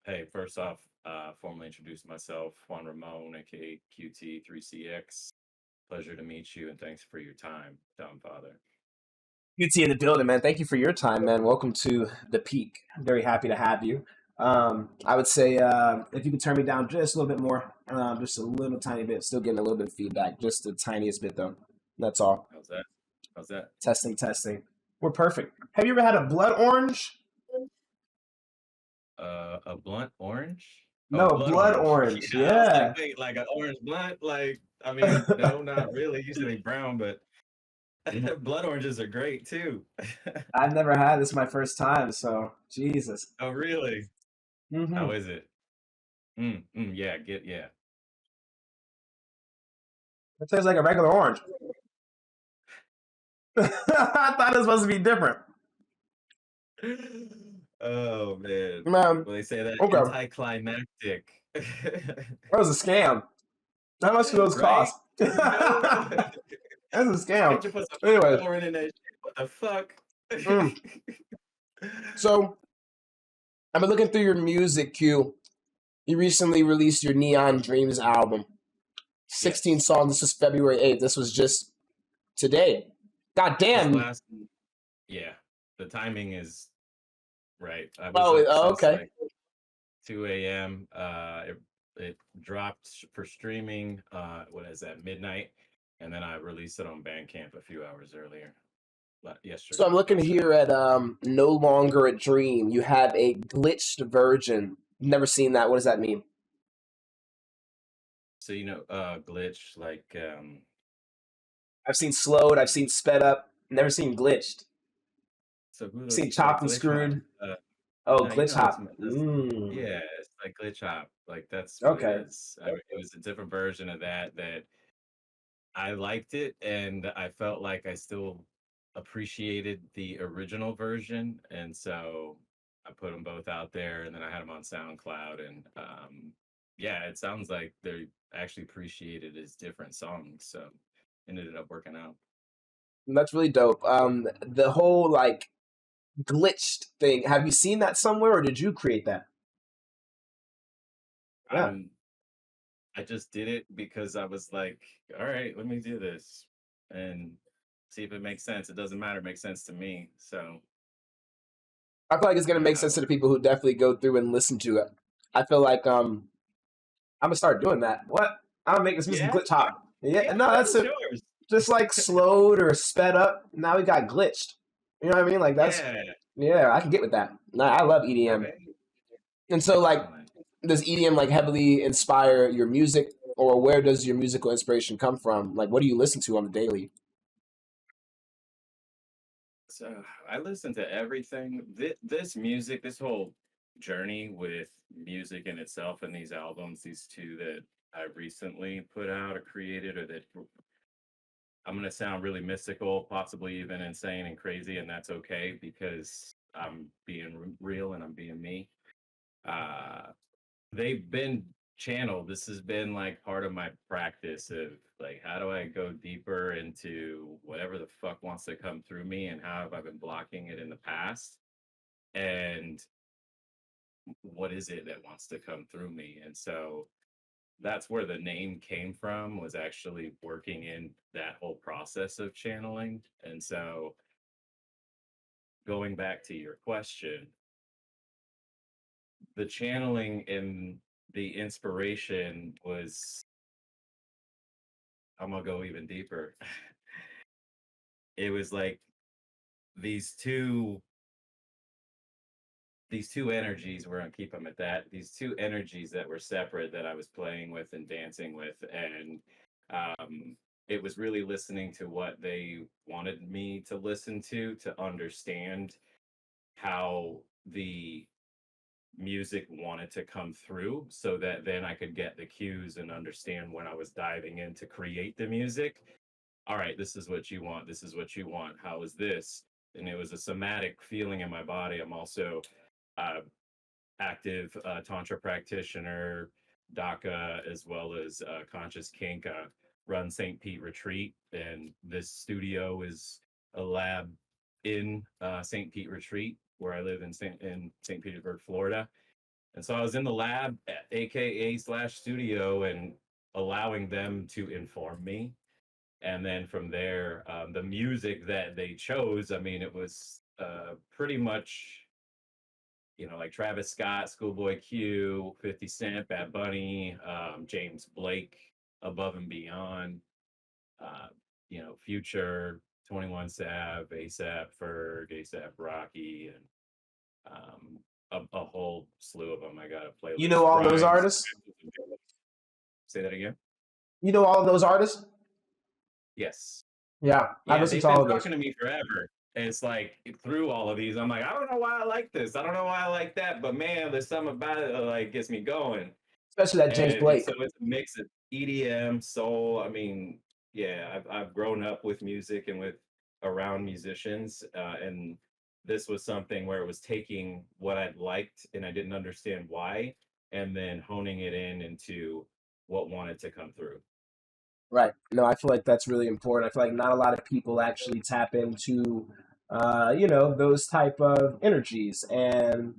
Hey, first off, formally introduce myself, Juan Ramon, aka QT3CX. Pleasure to meet you, and thanks for your time, Father. UT in the building, man. Thank you for your time, man. Welcome to the peak. I'm very happy to have you. I would say if you could turn me down just a little bit more, just a little tiny bit. Still getting a little bit of feedback, just the tiniest bit though. That's all. How's that? How's that? Testing, testing. We're perfect. Have you ever had a blood orange? A blunt orange? No, Oh, a blood blood orange. orange. Yeah, I was like, Yeah. wait, like an orange blunt? Like, I mean, no, not really. Usually brown, but blood oranges are great too. I've never had this. My first time, so Jesus. Oh, really? How Mm-hmm. is it? Yeah, yeah. It tastes like a regular orange. I thought it was supposed to be different. Oh man. Man, Well, they say that okay. anticlimactic. That was a scam. How much do those Right? cost? No. That's a scam. Can't you put some Anyways, popcorn in that shit? What the fuck? mm. So I've been looking through your music queue. You recently released your Neon Dreams album. 16 Yes. songs. This was February 8th. This was just today. God Just damn. last yeah. The timing is right. I was Oh, up since okay. like 2 a.m. It dropped for streaming what is that, midnight? And then I released it on Bandcamp a few hours earlier. So Yesterday. I'm looking Yesterday. here at No Longer a Dream. You have a glitched version. Never seen that. What does that mean? So glitch like I've seen slowed. I've seen sped up. Never seen glitched. so who I've seen like chopped and glitch hop. screwed. Oh, No, you glitch know that's hop. that's yeah, it's like glitch hop. Like that's what it Okay. is. It was a different version of that I liked it, and I felt like I still appreciated the original version, and so I put them both out there, and then I had them on SoundCloud, and yeah, it sounds like they actually appreciated as different songs, so it ended up working out. That's really dope. The whole like glitched thing. Have you seen that somewhere, or did you create that? Yeah, I'm I just did it because I was like, all right, let me do this and see if it makes sense. It doesn't matter, it makes sense to me. So I feel like it's gonna make yeah, sense to the people who definitely go through and listen to it. I feel like I'm gonna start doing that. What? I'm gonna make this music yeah, glitch hop. Yeah, yeah, no, that that's was it. yours. Just like slowed or sped up. Now we got glitched. You know what I mean? Like that's Yeah, yeah, I can get with that. Nah, I love EDM. right. And so like, Excellent. does EDM like heavily inspire your music, or where does your musical inspiration come from? Like, what do you listen to on the daily? So I listen to everything. This music, this whole journey with music in itself and these albums, these two that I recently put out or created, or that I'm going to sound really mystical, possibly even insane and crazy, and that's okay because I'm being real and I'm being me. Uh, they've been channeled. This has been like part of my practice of like, how do I go deeper into whatever the fuck wants to come through me, and how have I been blocking it in the past? And what is it that wants to come through me? And so that's where the name came from, was actually working in that whole process of channeling. And so going back to your question, the channeling and the inspiration was, I'm gonna go even deeper. It was like these two these two energies, we're gonna keep them at that, these two energies that were separate that I was playing with and dancing with. And it was really listening to what they wanted me to listen to understand how the music wanted to come through, so that then I could get the cues and understand when I was diving in to create the music. All right, this is what you want. This is what you want. How is this? And it was a somatic feeling in my body. I'm also uh, active tantra practitioner, DACA, as well as conscious kink. Run St. Pete Retreat, and this studio is a lab in St. Pete Retreat, where I live in St. Petersburg, Florida. And so I was in the lab, AKA slash studio, and allowing them to inform me. And then from there, the music that they chose, I mean, it was pretty much, like Travis Scott, Schoolboy Q, 50 Cent, Bad Bunny, James Blake, Above and Beyond, uh, Future, 21 Sav, ASAP Ferg, ASAP Rocky, and a whole slew of them. I got a You playlist. know all those Grimes. artists? Say that again. You know all of those artists? Yes. Yeah, I've Yeah, listened they've to all been of those. talking to me forever. And it's like through all of these, I'm like, I don't know why I like this. I don't know why I like that, but man, there's something about it that like gets me going. Especially that James And Blake. so it's a mix of EDM, soul. I mean, yeah, I've grown up with music and with around musicians, and this was something where it was taking what I'd liked and I didn't understand why, and then honing it in into what wanted to come through. Right. No, I feel like that's really important. I feel like not a lot of people actually tap into, those type of energies and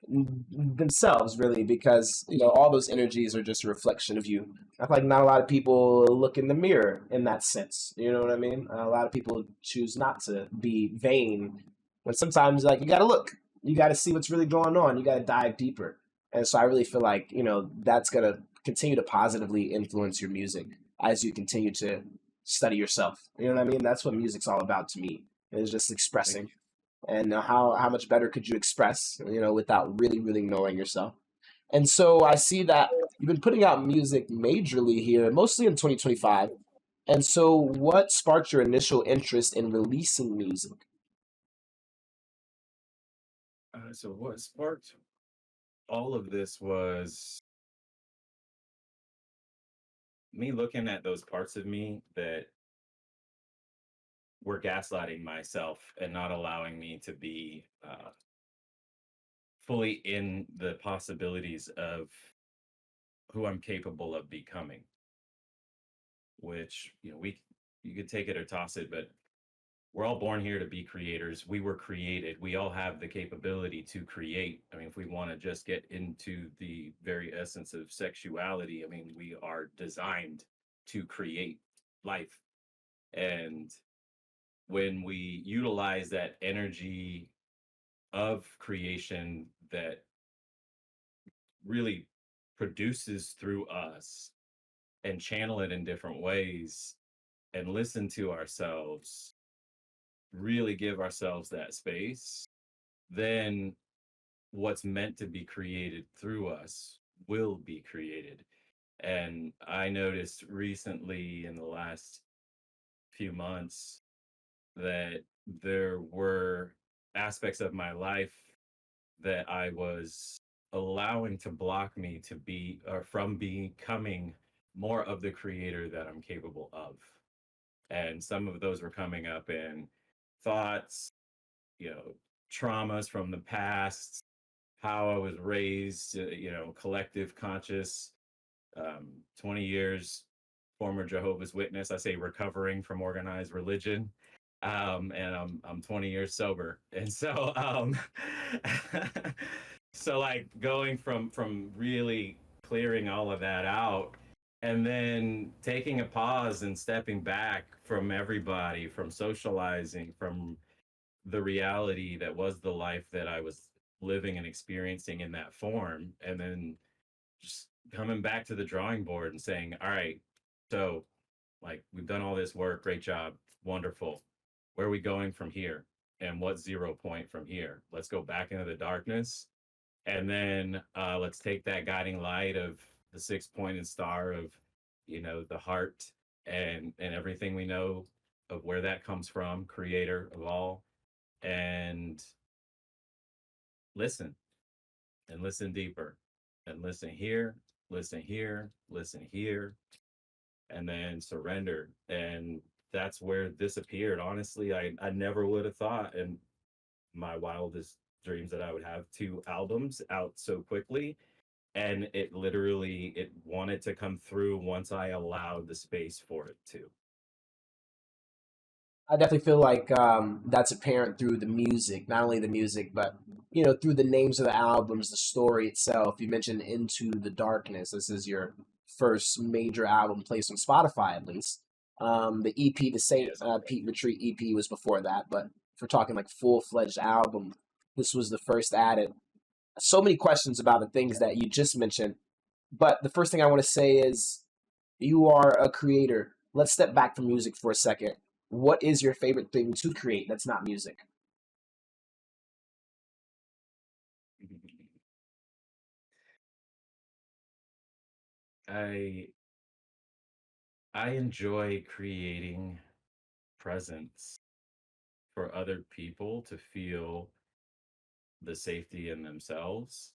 themselves, really, because all those energies are just a reflection of you. I feel like not a lot of people look in the mirror in that sense. You know what I mean? A lot of people choose not to be vain, when sometimes like you got to look, you got to see what's really going on, you got to dive deeper. And so I really feel like that's gonna continue to positively influence your music as you continue to study yourself. You know what I mean? That's what music's all about to me. It's just Thank expressing. you. And how much better could you express, without really, really knowing yourself? And so I see that you've been putting out music majorly here, mostly in 2025. And so what sparked your initial interest in releasing music? So what sparked all of this was me looking at those parts of me that were gaslighting myself and not allowing me to be fully in the possibilities of who I'm capable of becoming. Which you could take it or toss it, but we're all born here to be creators. We were created. We all have the capability to create. I mean, if we want to just get into the very essence of sexuality, I mean, we are designed to create life. And when we utilize that energy of creation that really produces through us and channel it in different ways and listen to ourselves, really give ourselves that space, then what's meant to be created through us will be created. And I noticed recently in the last few months that there were aspects of my life that I was allowing to block me to be or from becoming more of the creator that I'm capable of. And some of those were coming up in thoughts, you know, traumas from the past, how I was raised, collective conscious, 20 years, former Jehovah's Witness. I say recovering from organized religion. And I'm 20 years sober. And so so like going from really clearing all of that out and then taking a pause and stepping back from everybody, from socializing, from the reality that was the life that I was living and experiencing in that form, and then just coming back to the drawing board and saying, all right, so like we've done all this work, great job, wonderful. Where are we going from here? And what's 0 point from here? Let's go back into the darkness. And then let's take that guiding light of the 6 pointed star of, the heart and everything we know of where that comes from, creator of all, and listen and listen deeper and listen here, listen here, listen here, and then surrender. And that's where this appeared. Honestly, I never would have thought in my wildest dreams that I would have two albums out so quickly. And it wanted to come through once I allowed the space for it to. I definitely feel like that's apparent through the music, not only the music, but you know, through the names of the albums, the story itself. You mentioned "Into the Darkness." This is your first major album placed on Spotify, at least. The EP, the Saint Yes. Pete Retreat EP, was before that. But if we're talking like full fledged album, this was the first added. So many questions about the things that you just mentioned. But the first thing I want to say is you are a creator. Let's step back from music for a second. What is your favorite thing to create that's not music? I I enjoy creating presence for other people to feel the safety in themselves,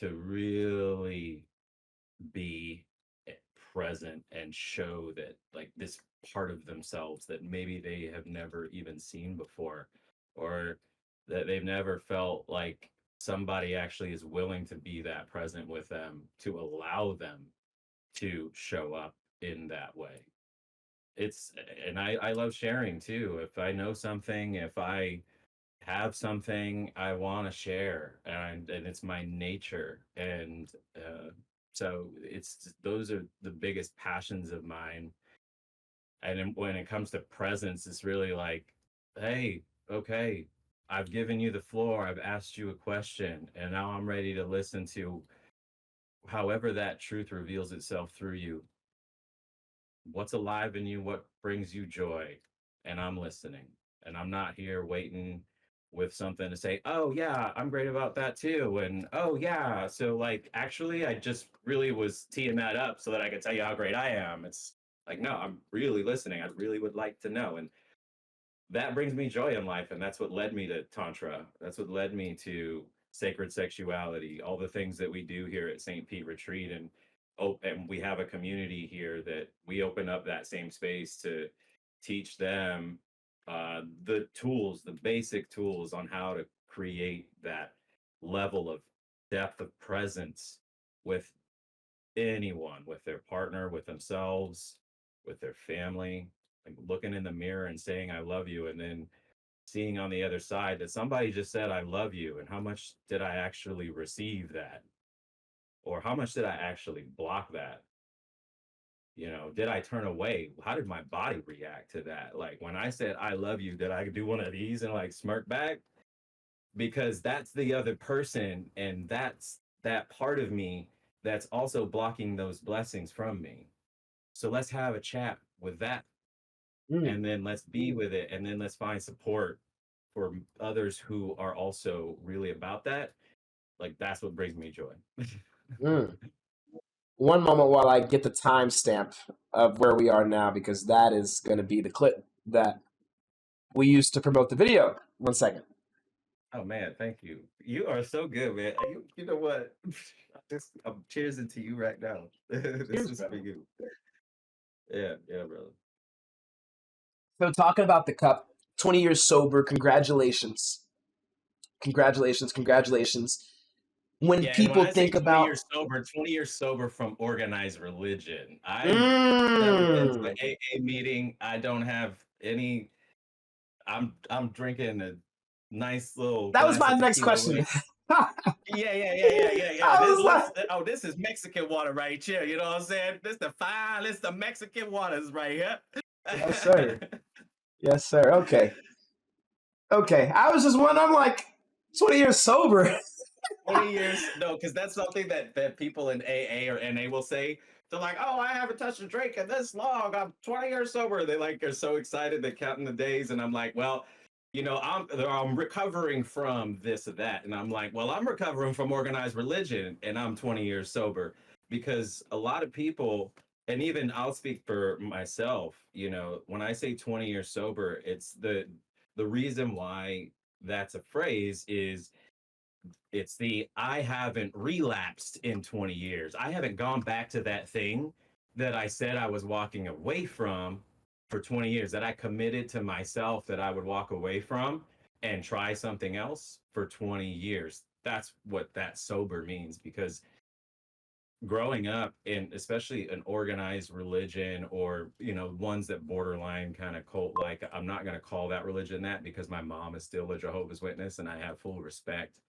to really be present and show that like this part of themselves that maybe they have never even seen before, or that they've never felt like somebody actually is willing to be that present with them, to allow them to show up in that way. It's and I love sharing too. If I know something, if I have something I want to share, and it's my nature, and so those are the biggest passions of mine. And when it comes to presence, it's really like, hey, okay, I've given you the floor, I've asked you a question, and now I'm ready to listen to however that truth reveals itself through you. What's alive in you, what brings you joy, and I'm listening. And I'm not here waiting with something to say, oh yeah, I'm great about that too, and oh yeah, so like actually I just really was teeing that up so that I could tell you how great I am. It's like, no, I'm really listening, I really would like to know. And that brings me joy in life, and that's what led me to tantra, that's what led me to sacred sexuality, all the things that we do here at St. Pete Retreat. And and we have a community here that we open up that same space to teach them the tools, the basic tools on how to create that level of depth of presence with anyone, with their partner, with themselves, with their family, like looking in the mirror and saying I love you, and then seeing on the other side that somebody just said I love you, and how much did I actually receive that, or how much did I actually block that? Did I turn away? How did my body react to that? Like when I said I love you, did I do one of these and like smirk back? Because that's the other person, and that's that part of me that's also blocking those blessings from me. So let's have a chat with that, Mm, and then let's be with it, and then let's find support for others who are also really about that. Like that's what brings me joy. mm. One moment while I get the timestamp of where we are now, because that is going to be the clip that we used to promote the video. 1 second. Oh man, thank you. You are so good, man. You know what? I'm cheersing to you right now. This Cheers, is for brother. you. Yeah, yeah, brother. So, talking about the cup, 20 years sober. Congratulations. Congratulations. Congratulations. When Yeah, and when people I say think 20 about. years sober, 20 years sober from organized religion. I've never been to an Mm, AA meeting. I don't have any. I'm drinking a nice little that was glass my of next tequila question. right. Yeah. I was like, This is Mexican water right here. You know what I'm saying? This the Mexican waters right here. yes, sir. Yes, sir. Okay. Okay. I was just wondering, I'm like, 20 years sober. 20 years, no, because that's something that people in AA or NA will say. They're like, oh, I haven't touched a drink in this long. I'm 20 years sober. They like are so excited they're counting the days. And I'm like, well, I'm recovering from this or that. And I'm like, well, I'm recovering from organized religion and I'm 20 years sober. Because a lot of people, and even I'll speak for myself, when I say 20 years sober, it's the reason why that's a phrase is it's the I haven't relapsed in 20 years. I haven't gone back to that thing that I said I was walking away from for 20 years, that I committed to myself that I would walk away from and try something else for 20 years. That's what that sober means, because growing up in especially an organized religion, or ones that borderline kind of cult like, I'm not going to call that religion that because my mom is still a Jehovah's Witness and I have full respect.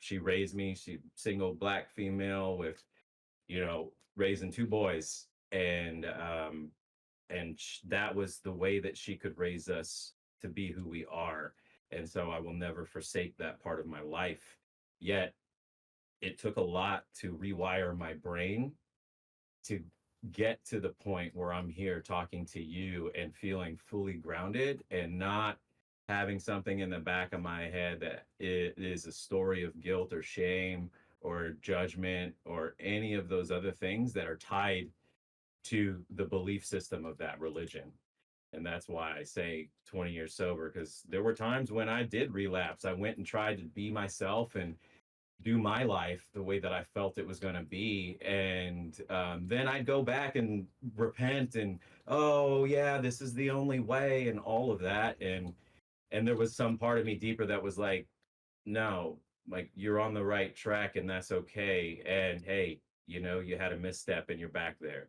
She raised me, she single black female with raising two boys, and that was the way that she could raise us to be who we are. And so I will never forsake that part of my life. Yet it took a lot to rewire my brain to get to the point where I'm here talking to you and feeling fully grounded and not having something in the back of my head that it is a story of guilt or shame or judgment or any of those other things that are tied to the belief system of that religion. And that's why I say 20 years sober, because there were times when I did relapse. I went and tried to be myself and do my life the way that I felt it was going to be. And then I'd go back and repent and, oh, yeah, this is the only way and all of that. And there was some part of me deeper that was like, no, like you're on the right track and that's okay. And hey, you had a misstep and you're back there.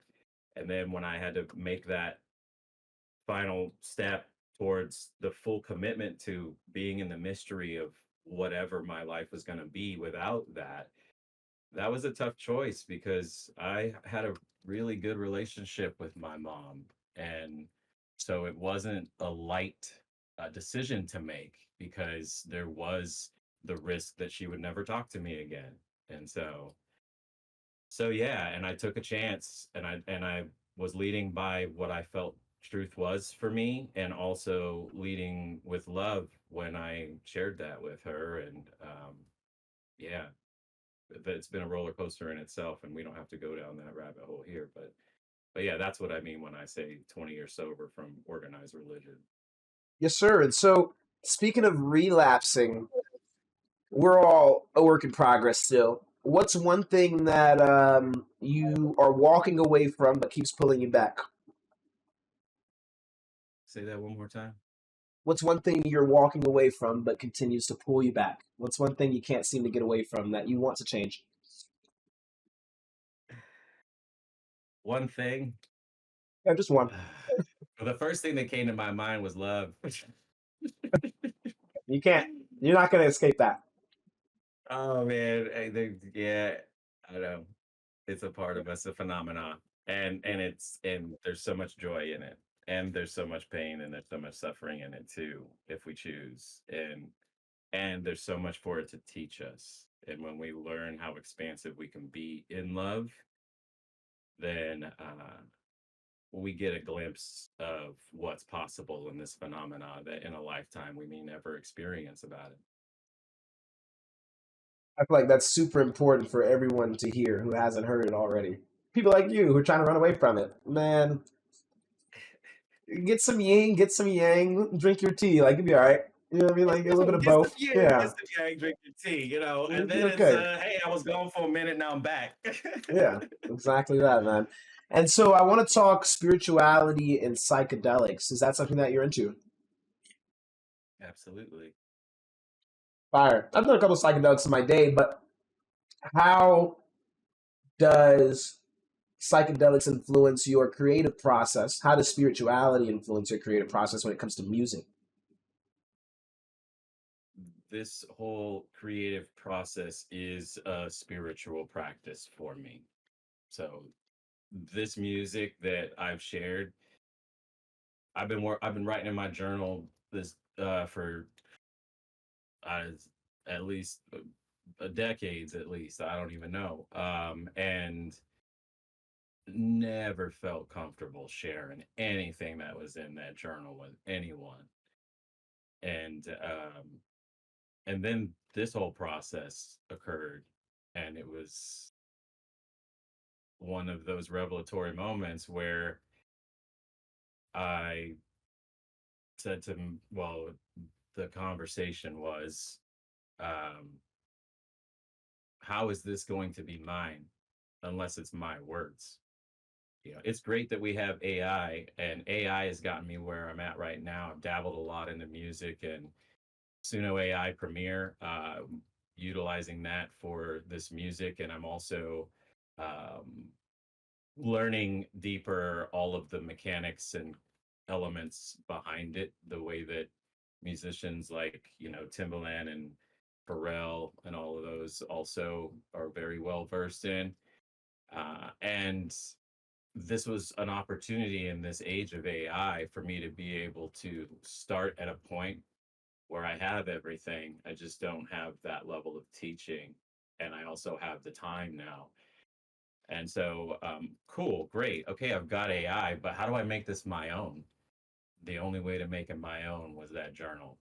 And then when I had to make that final step towards the full commitment to being in the mystery of whatever my life was going to be without that, that was a tough choice because I had a really good relationship with my mom. And so it wasn't a light decision to make because there was the risk that she would never talk to me again. And so yeah, and I took a chance, and I was leading by what I felt truth was for me, and also leading with love when I shared that with her. And yeah, but it's been a roller coaster in itself, and we don't have to go down that rabbit hole here. But yeah, that's what I mean when I say 20 years sober from organized religion. Yes, sir. And so, speaking of relapsing, we're all a work in progress still. What's one thing that you are walking away from but keeps pulling you back? Say that one more time. What's one thing you're walking away from but continues to pull you back? What's one thing you can't seem to get away from that you want to change? One thing. Yeah, just one. Well, the first thing that came to my mind was love. You can't. You're not going to escape that. Oh man, yeah, I know. It's a part of us, a phenomenon, and there's so much joy in it, and there's so much pain, and there's so much suffering in it too, if we choose, and there's so much for it to teach us. And when we learn how expansive we can be in love, then we get a glimpse of what's possible in this phenomena that in a lifetime we may never experience about it. I feel like that's super important for everyone to hear who hasn't heard it already. People like you who are trying to run away from it. Man, get some yin, get some yang, drink your tea. Like, you'll be all right. You know what I mean? Like, a little bit of Get some both. yin, get Yeah. some yang, drink your tea, and You'll be then it's okay. hey, I was gone for a minute, now I'm back. Yeah, exactly that, man. And so I want to talk spirituality and psychedelics. Is that something that you're into? Absolutely. Fire. I've done a couple of psychedelics in my day, but how does psychedelics influence your creative process? How does spirituality influence your creative process when it comes to music? This whole creative process is a spiritual practice for me. So this music that I've shared, I've been writing in my journal this for uh, at least decades, at least. I don't even know. And never felt comfortable sharing anything that was in that journal with anyone. And then this whole process occurred, and it was one of those revelatory moments where I said to him, well, the conversation was, um, how is this going to be mine unless it's my words? It's great that we have AI, and AI has gotten me where I'm at right now. I've dabbled a lot into music and Suno AI Premiere, utilizing that for this music. And I'm also um, learning deeper all of the mechanics and elements behind it, the way that musicians like, Timbaland and Pharrell and all of those also are very well versed in. And this was an opportunity in this age of AI for me to be able to start at a point where I have everything. I just don't have that level of teaching. And I also have the time now. And so, cool, great. Okay, I've got AI, but how do I make this my own? The only way to make it my own was that journal.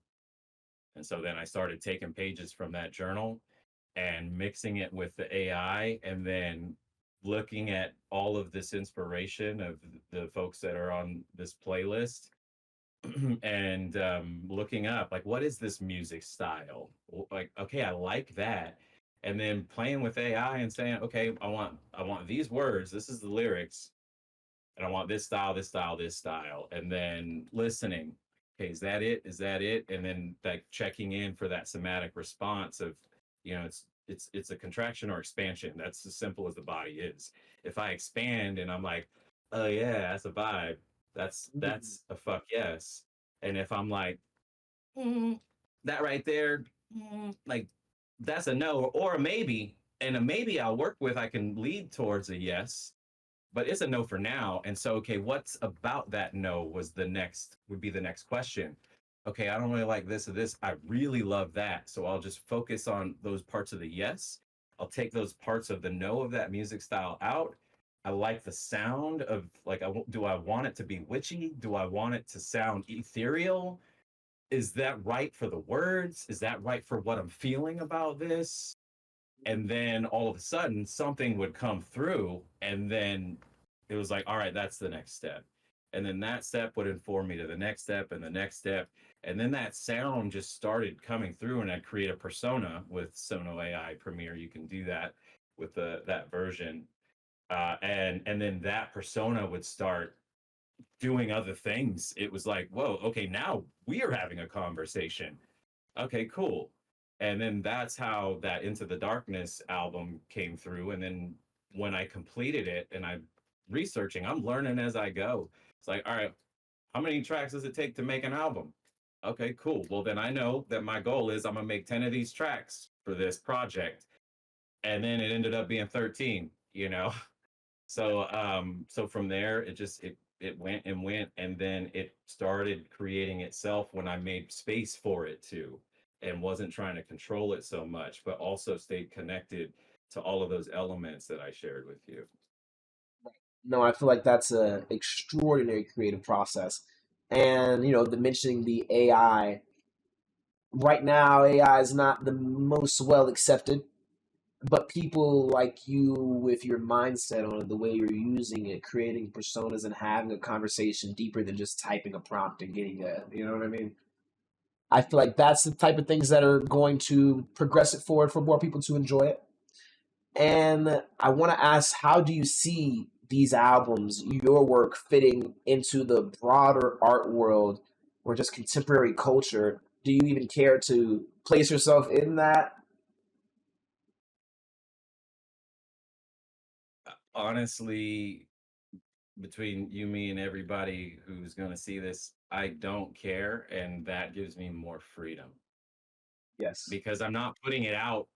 And so then I started taking pages from that journal and mixing it with the AI, and then looking at all of this inspiration of the folks that are on this playlist, and looking up like, what is this music style? Like, okay, I like that. And then playing with AI and saying, okay, I want these words, this is the lyrics, and I want this style, this style, this style. And then listening, okay, is that it? Is that it? And then like checking in for that somatic response of, it's a contraction or expansion. That's as simple as the body is. If I expand and I'm like, oh yeah, that's a vibe. That's a fuck yes. And if I'm like, "Mm, that right there, like that's a no or a maybe, and a maybe I'll work with, I can lead towards a yes, but it's a no for now. And so, okay, what's about that no would be the next question. Okay, I don't really like this or this. I really love that. So I'll just focus on those parts of the yes. I'll take those parts of the no of that music style out. I like the sound of like, do I want it to be witchy? Do I want it to sound ethereal? Is that right for the words? Is that right for what I'm feeling about this? And then all of a sudden something would come through, and then it was like, all right, that's the next step. And then that step would inform me to the next step and the next step. And then that sound just started coming through, and I'd create a persona with Sono AI Premiere. You can do that with that version. And then that persona would start doing other things. It was like, whoa, okay, now we are having a conversation. Okay, cool. And then that's how that Into the Darkness album came through. And then when I completed it and I'm researching, I'm learning as I go. It's like, all right, how many tracks does it take to make an album? Okay, cool. Well, then I know that my goal is I'm gonna make 10 of these tracks for this project. And then it ended up being 13. So from there it went and went, and then it started creating itself when I made space for it to, and wasn't trying to control it so much, but also stayed connected to all of those elements that I shared with you. No, I feel like that's a extraordinary creative process. And the mentioning the AI right now, AI is not the most well accepted, but people like you with your mindset on it, the way you're using it, creating personas and having a conversation deeper than just typing a prompt and getting you know what I mean? I feel like that's the type of things that are going to progress it forward for more people to enjoy it. And I want to ask, how do you see these albums, your work, fitting into the broader art world or just contemporary culture? Do you even care to place yourself in that? Honestly, between you, me, and everybody who's going to see this, I don't care, and that gives me more freedom Yes. because I'm not putting it out.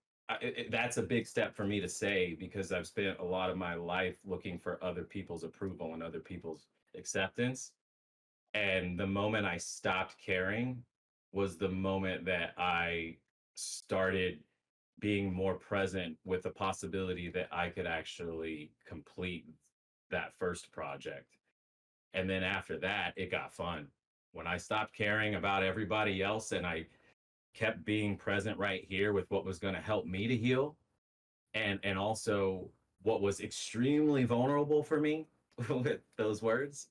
That's a big step for me to say, because I've spent a lot of my life looking for other people's approval and other people's acceptance. And the moment I stopped caring was the moment that I started being more present with the possibility that I could actually complete that first project. And then after that, it got fun. When I stopped caring about everybody else and I kept being present right here with what was going to help me to heal, and also what was extremely vulnerable for me with those words,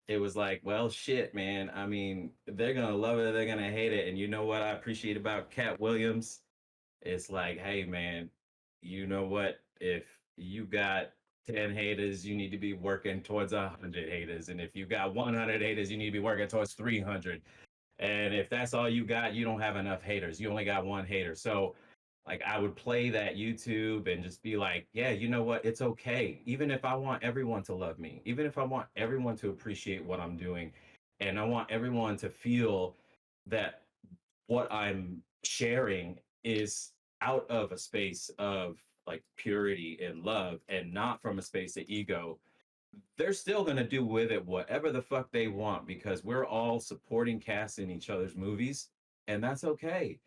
it was like, well, shit, man. I mean, they're gonna love it, they're gonna hate it. And you know what I appreciate about Cat Williams? It's like, hey, man, you know what? If you got 10 haters, you need to be working towards 100 haters. And if you got 100 haters, you need to be working towards 300. And if that's all you got, you don't have enough haters. You only got one hater. So Like I would play that YouTube and just be like, yeah, you know what? It's okay. Even if I want everyone to love me, even if I want everyone to appreciate what I'm doing, and I want everyone to feel that what I'm sharing is out of a space of like purity and love and not from a space of ego, they're still going to do with it whatever the fuck they want because we're all supporting casts in each other's movies, and that's okay.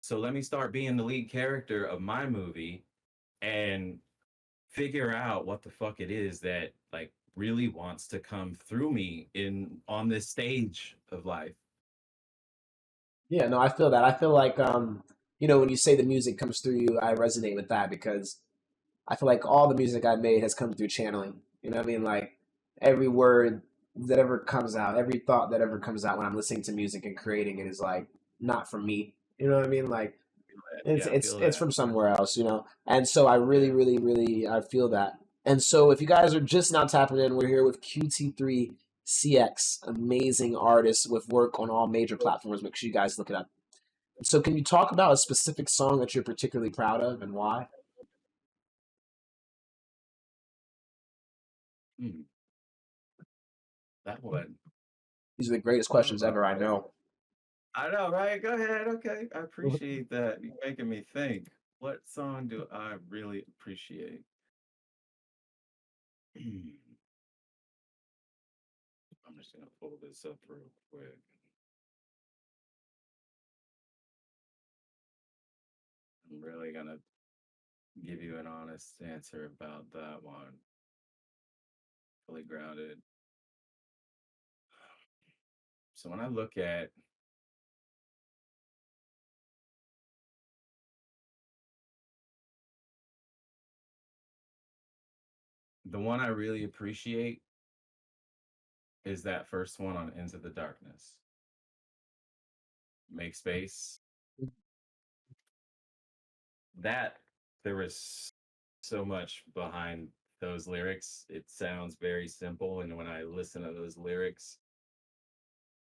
So let me start being the lead character of my movie and figure out what the fuck it is that like really wants to come through me in on this stage of life. Yeah, no, I feel that. I feel like when you say the music comes through you, I resonate with that because I feel like all the music I made has come through channeling. You know what I mean? Like every word that ever comes out, every thought that ever comes out when I'm listening to music and creating it is like not from me. You know what I mean? Like it's Yeah, I it's feel it's that. from somewhere else. And so I really, Yeah. really, really I feel that. And so if you guys are just now tapping in, we're here with QT3 CX, amazing artist with work on all major platforms. Make sure you guys look it up. So can you talk about a specific song that you're particularly proud of and why? Hmm, that one. These are the greatest questions ever, I know. I know, right? Go ahead. Okay. I appreciate that. You're making me think. What song do I really appreciate? I'm just gonna pull this up real quick. I'm really gonna give you an honest answer about that one. Fully grounded. So when I look at the one I really appreciate is that first one on Into the Darkness. Make space. That there was so much behind those lyrics. It sounds very simple, and when I listen to those lyrics,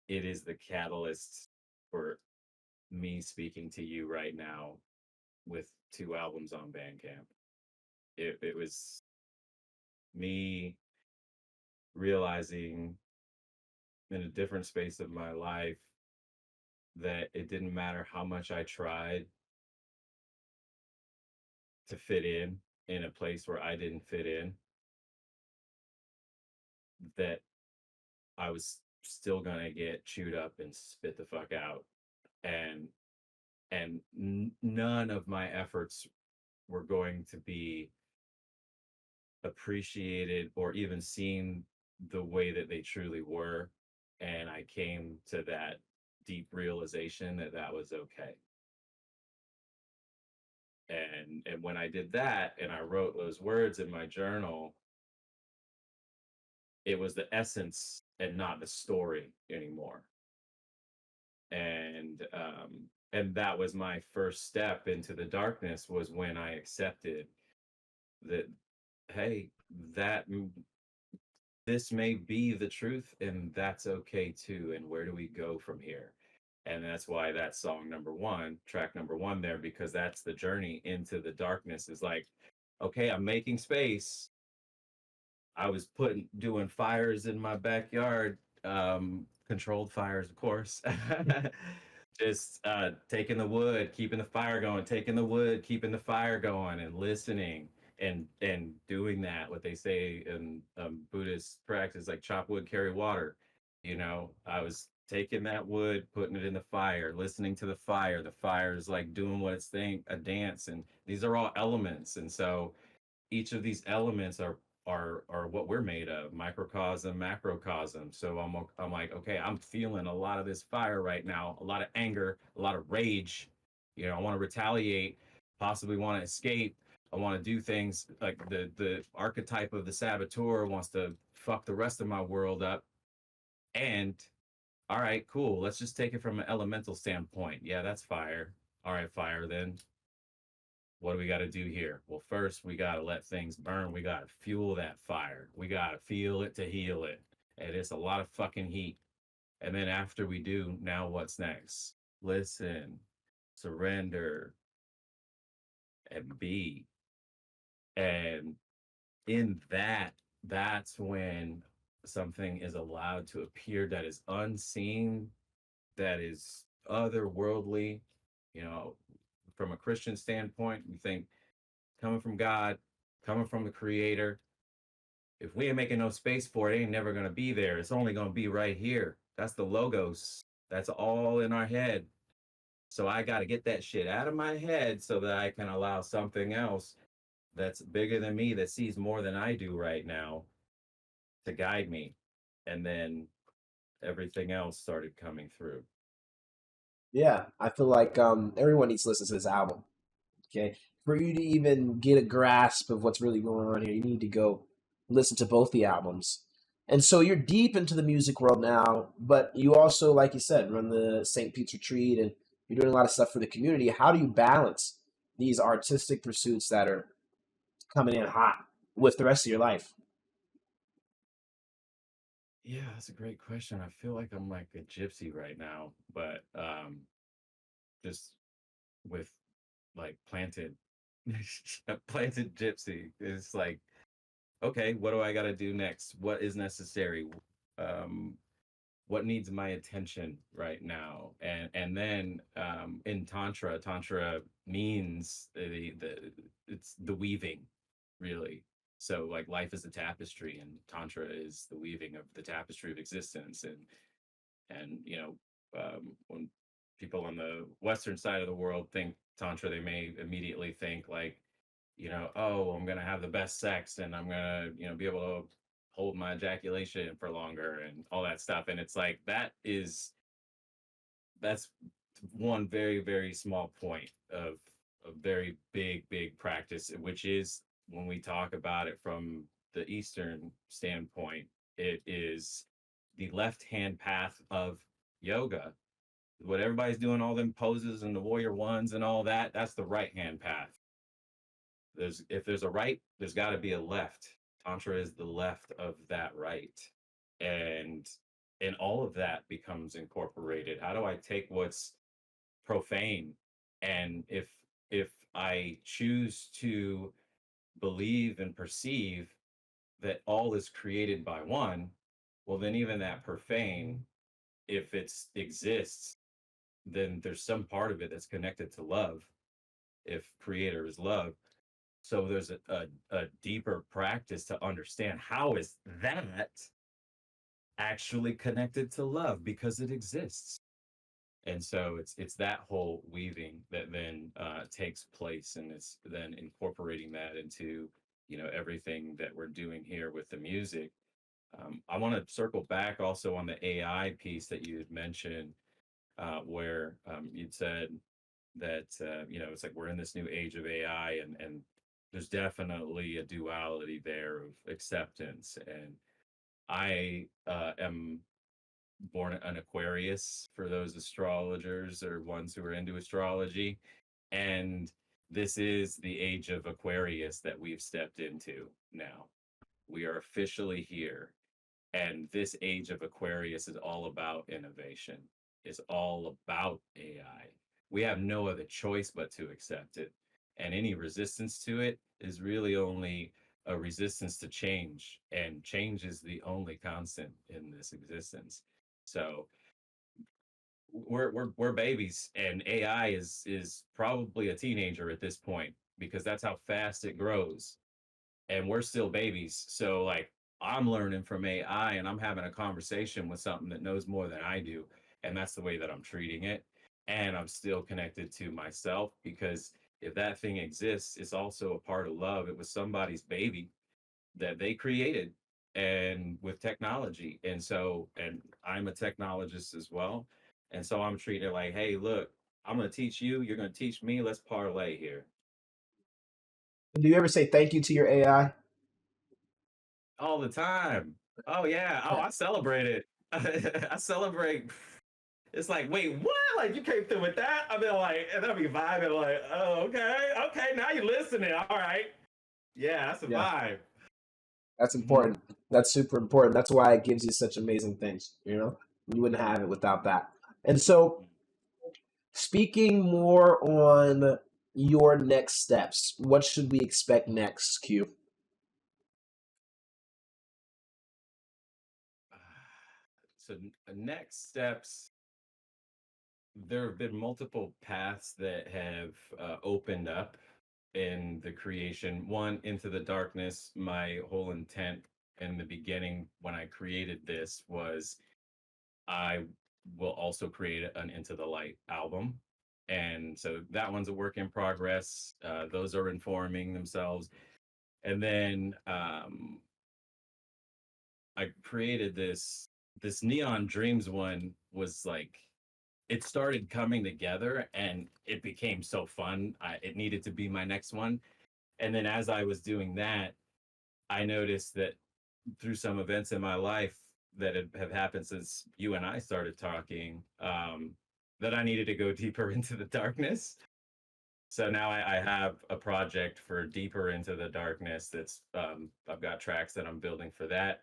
it is the catalyst for me speaking to you right now with 2 albums on Bandcamp. It was me realizing in a different space of my life that it didn't matter how much I tried to fit in a place where I didn't fit in, that I was still gonna get chewed up and spit the fuck out. And none of my efforts were going to be appreciated or even seen the way that they truly were. And I came to that deep realization that that was okay. And when I did that and I wrote those words in my journal, it was the essence and not the story anymore. And that was my first step into the darkness, was when I accepted that, hey, that this may be the truth and that's okay too, and where do we go from here? And that's why that song number one, track number one there, because that's the journey into the darkness, is like, okay, I'm making space. I was doing fires in my backyard, controlled fires, of course. Just taking the wood, keeping the fire going, taking the wood, keeping the fire going, and listening and doing that. What they say in Buddhist practice, like chop wood, carry water. I was taking that wood, putting it in the fire, listening to the fire. The fire is like doing what it's thing, a dance, and these are all elements, and so each of these elements are what we're made of, microcosm, macrocosm. So I'm like, okay, I'm feeling a lot of this fire right now, a lot of anger, a lot of rage. I want to retaliate, possibly want to escape. I want to do things like the archetype of the saboteur wants to fuck the rest of my world up. And all right, cool, let's just take it from an elemental standpoint. Yeah, that's fire. All right, fire, then what do we got to do here? Well, first we got to let things burn. We got to fuel that fire. We got to feel it to heal it. And it's a lot of fucking heat. And then after we do, now what's next? Listen, surrender, and be. And in that, that's when something is allowed to appear that is unseen, that is otherworldly. You know, from a Christian standpoint, we think coming from God, coming from the Creator. If we ain't making no space for it, it ain't never gonna be there. It's only gonna be right here. That's the logos. That's all in our head. So I got to get that shit out of my head so that I can allow something else that's bigger than me, that sees more than I do right now, to guide me. And then everything else started coming through. Yeah, I feel like everyone needs to listen to this album. Okay, for you to even get a grasp of what's really going on here, you need to go listen to both the albums. And so you're deep into the music world now, but you also, like you said, run the St. Pete's Retreat and you're doing a lot of stuff for the community. How do you balance these artistic pursuits that are coming in hot with the rest of your life? Yeah, that's a great question. I feel like I'm like a gypsy right now, but just with like planted a planted gypsy. It's like, okay, what do I got to do next? What is necessary? Um what needs my attention right now? And then in tantra means the it's the weaving, really. So like life is a tapestry, and tantra is the weaving of the tapestry of existence. And you know, when people on the western side of the world think tantra, they may immediately think like, you know, oh, I'm gonna have the best sex and I'm gonna, you know, be able to hold my ejaculation for longer and all that stuff. And it's like that's one very, very small point of a very big practice, which is when we talk about it from the Eastern standpoint, it is the left hand path of yoga. What everybody's doing, all them poses and the warrior ones and all that, that's the right hand path. There's if there's a right, there's got to be a left. Tantra is the left of that right, and all of that becomes incorporated. How do I take what's profane, and if I choose to believe and perceive that all is created by one, well then even that profane, if it exists, then there's some part of it that's connected to love, if creator is love. So there's a deeper practice to understand how is that actually connected to love, because it exists. And so it's that whole weaving that then takes place, and it's then incorporating that into, you know, everything that we're doing here with the music. I want to circle back also on the AI piece that you had mentioned, where you'd said that you know, it's like we're in this new age of AI, and there's definitely a duality there of acceptance. And I am born an Aquarius, for those astrologers or ones who are into astrology, and this is the age of Aquarius that we've stepped into now. We are officially here. And this age of Aquarius is all about innovation. It's all about AI. We have no other choice but to accept it. And any resistance to it is really only a resistance to change. And change is the only constant in this existence. So we're babies, and AI is probably a teenager at this point, because that's how fast it grows, and we're still babies. So like, I'm learning from AI and I'm having a conversation with something that knows more than I do. And that's the way that I'm treating it. And I'm still connected to myself, because if that thing exists, it's also a part of love. It was somebody's baby that they created, and with technology. And so, and I'm a technologist as well. And so I'm treating it like, hey, look, I'm going to teach you, you're going to teach me. Let's parlay here. Do you ever say thank you to your AI? All the time. Oh yeah. Oh, I celebrate it. I celebrate. It's like, wait, what? Like you came through with that? I mean, like, and I'll be vibing like, oh, okay, okay. Now you're listening. All right. Yeah, that's a Yeah, vibe. that's Hmm. important. That's super important. That's why it gives you such amazing things. You know, you wouldn't have it without that. And so, speaking more on your next steps? What should we expect next, Q? So next steps, there have been multiple paths that have opened up in the creation. One, Into the Darkness. My whole intent in the beginning when I created this was I will also create an Into the Light album. And so that one's a work in progress. Those are informing themselves. And then I created this Neon Dreams one was like it started coming together and it became so fun. It needed to be my next one. And then as I was doing that, I noticed that through some events in my life that have happened since you and I started talking, that I needed to go deeper into the darkness. So now I have a project for deeper into the darkness. That's I've got tracks that I'm building for that,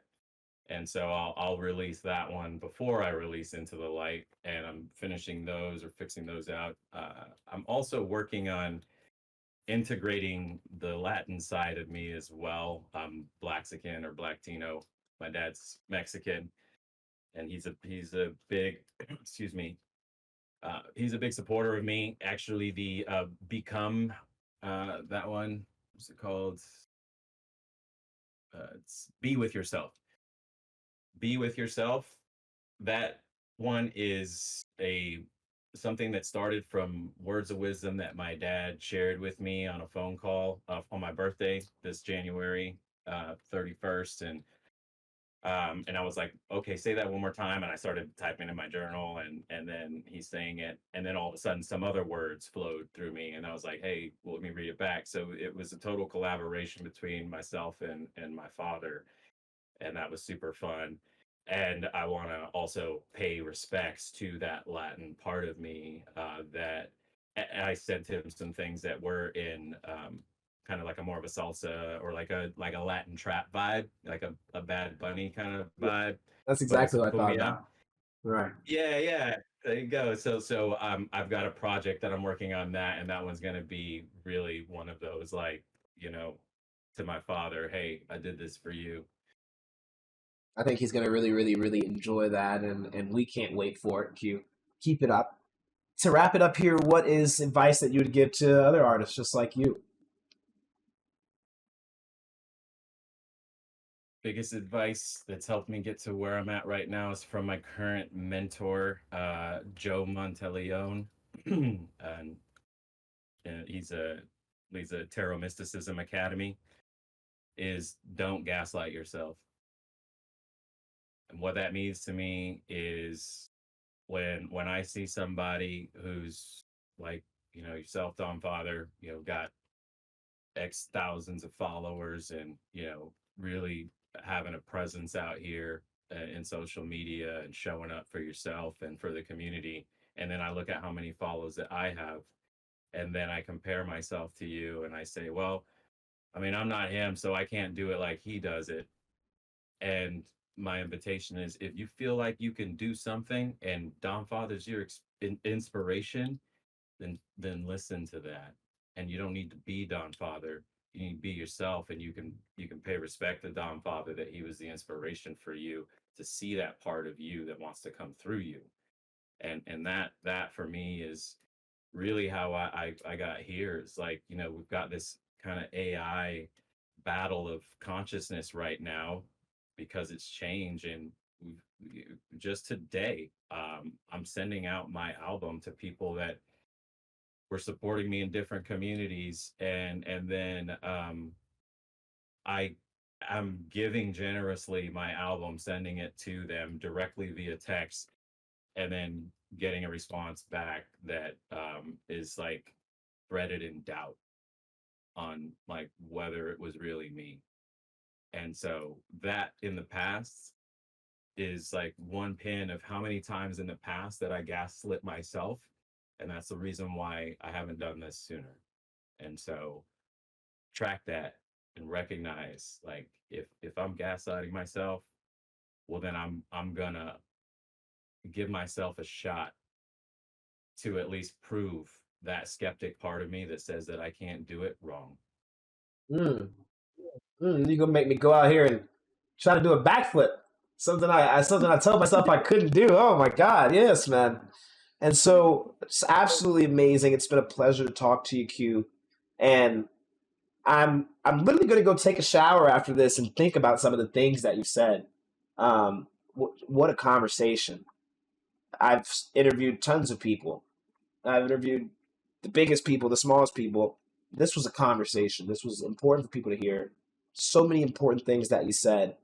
and so I'll release that one before I release Into the Light, and I'm finishing those or fixing those out. I'm also working on integrating the Latin side of me as well. I'm Blaxican or Blacktino. My dad's Mexican, and he's a big excuse me. He's a big supporter of me. Actually, the Become that one, what's it called? It's Be With Yourself. Be With Yourself. That one is a something that started from words of wisdom that my dad shared with me on a phone call on my birthday this January 31st, and I was like, okay, say that one more time, and I started typing in my journal, and then he's saying it, and then all of a sudden some other words flowed through me, and I was like, hey, well, let me read it back. So it was a total collaboration between myself and my father, and that was super fun. And I want to also pay respects to that Latin part of me that I sent him some things that were in kind of like a more of a salsa or like a Latin trap vibe, like a Bad Bunny kind of Yeah, vibe, that's but with exactly some what I thought cumbia. about. Right. Yeah, yeah. There you go. So I've got a project that I'm working on that, and that one's gonna be really one of those like you know to my father, hey, I did this for you. I think he's gonna really, really, really enjoy that, and we can't wait for it. Q, keep it up. To wrap it up here, what is advice that you would give to other artists just like you? Biggest advice that's helped me get to where I'm at right now is from my current mentor, Joe Monteleone. and, and he's a tarot mysticism academy. Is don't gaslight yourself. And what that means to me is when I see somebody who's like, yourself, Don Father, got X thousands of followers and, really having a presence out here in social media and showing up for yourself and for the community. And then I look at how many follows that I have, and then I compare myself to you and I say, well, I mean, I'm not him, so I can't do it like he does it. And my invitation is if you feel like you can do something and Don Father's your inspiration, then listen to that. And you don't need to be Don Father. You need to be yourself, and you can pay respect to Don Father that he was the inspiration for you to see that part of you that wants to come through you. And that for me is really how I got here. It's like, we've got this kind of AI battle of consciousness right now because it's change. And just today, I'm sending out my album to people that were supporting me in different communities, and then I am giving generously my album, sending it to them directly via text, and then getting a response back that is like threaded in doubt on like whether it was really me. And so that in the past is like one pin of how many times in the past that I gaslit myself. And that's the reason why I haven't done this sooner. And so track that and recognize like if I'm gaslighting myself, well then I'm gonna give myself a shot to at least prove that skeptic part of me that says that I can't do it wrong. Mm, you gonna make me go out here and try to do a backflip? Something I told myself I couldn't do. Oh my God, yes, man. And so it's absolutely amazing. It's been a pleasure to talk to you, Q. And I'm literally going to go take a shower after this and think about some of the things that you said. What a conversation! I've interviewed tons of people. I've interviewed the biggest people, the smallest people. This was a conversation. This was important for people to hear. So many important things that you said,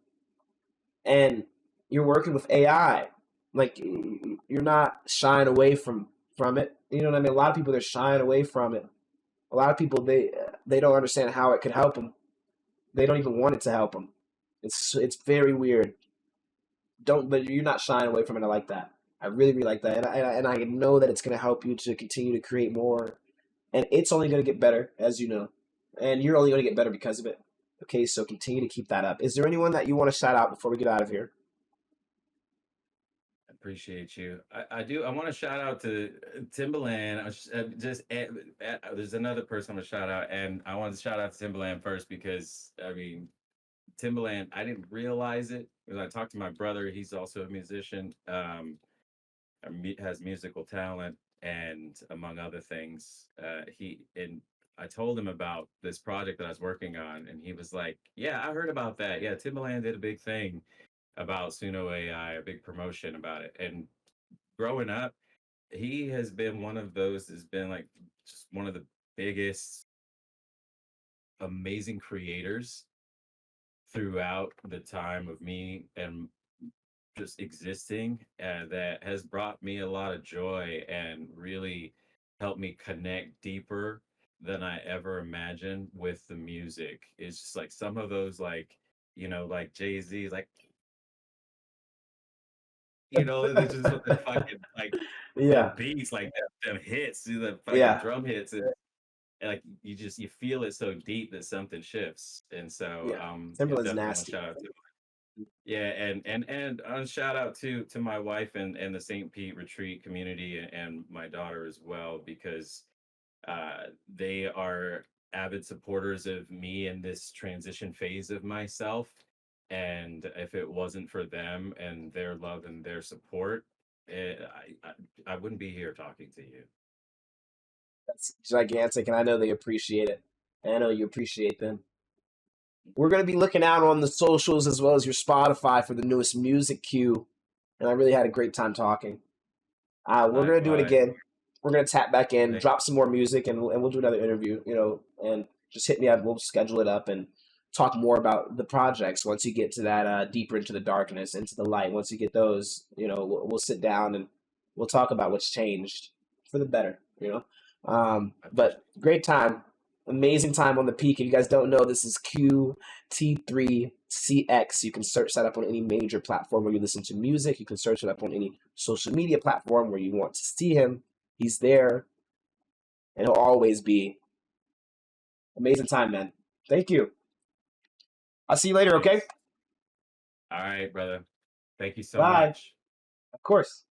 and you're working with AI. Like you're not shying away from it. You know what I mean? A lot of people they're shying away from it. A lot of people they don't understand how it could help them. They don't even want it to help them. It's very weird. Don't But you're not shying away from it. I like that. I really really like that, and I know that it's going to help you to continue to create more, and it's only going to get better as you know, and you're only going to get better because of it. Okay, so continue to keep that up. Is there anyone that you want to shout out before we get out of here? Appreciate you. I do. I want to shout out to Timbaland. There's another person I'm gonna shout out, and I want to shout out to Timbaland first because I mean Timbaland. I didn't realize it because I talked to my brother. He's also a musician. Has musical talent, and among other things, I told him about this project that I was working on, and he was like, "Yeah, I heard about that. Yeah, Timbaland did a big thing about Suno AI, a big promotion about it." And growing up, he has been one of those that's been like just one of the biggest, amazing creators throughout the time of me and just existing, that has brought me a lot of joy and really helped me connect deeper than I ever imagined with the music. It's just like some of those, like, like Jay-Z, like, it's just with the fucking, like, the Yeah, beats, like, them hits, the fucking yeah, drum hits, and, like, you feel it so deep that something shifts, and so, yeah. yeah, Timberland's definitely wanna nasty. shout out to. Yeah, and shout out to my wife and the St. Pete retreat community and my daughter as well because they are avid supporters of me in this transition phase of myself. And if it wasn't for them and their love and their support, I wouldn't be here talking to you. That's gigantic, and I know they appreciate it. And I know you appreciate them. We're going to be looking out on the socials as well as your Spotify for the newest music queue. And I really had a great time talking. We're going to do it Likewise. again. We're going to tap back in, Thank- drop some more music, and we'll do another interview, and just hit me up. We'll schedule it up and talk more about the projects once you get to that deeper into the darkness, into the light. Once you get those, we'll sit down and we'll talk about what's changed for the better. I appreciate But great time. Amazing time on the peak. If you guys don't know, this is QT3CX. You can search that up on any major platform where you listen to music. You can search it up on any social media platform where you want to see him. He's there, and he'll always be. Amazing time, man. Thank you. I'll see you later, okay? Thanks. All right, brother. Thank you so Bye. much. Of course.